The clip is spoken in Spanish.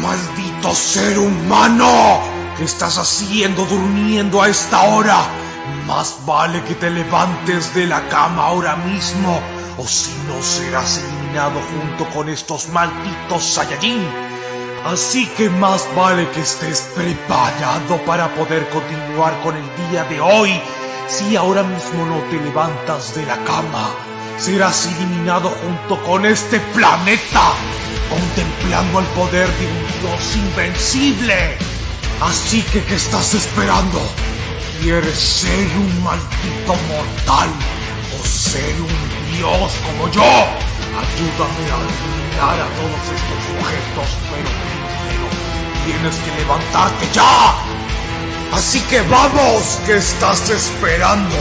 ¡Maldito ser humano! ¿Qué estás haciendo durmiendo a esta hora? Más vale que te levantes de la cama ahora mismo, o si no serás eliminado junto con estos malditos Saiyajin. Así que más vale que estés preparado para poder continuar con el día de hoy. Si ahora mismo no te levantas de la cama, serás eliminado junto con este planeta, contemplando el poder de un dios invencible. Así que, ¿qué estás esperando? ¿Quieres ser un maldito mortal o ser un dios como yo? Ayúdame a eliminar a todos estos objetos, pero primero tienes que levantarte ya. Así que vamos, ¿qué estás esperando?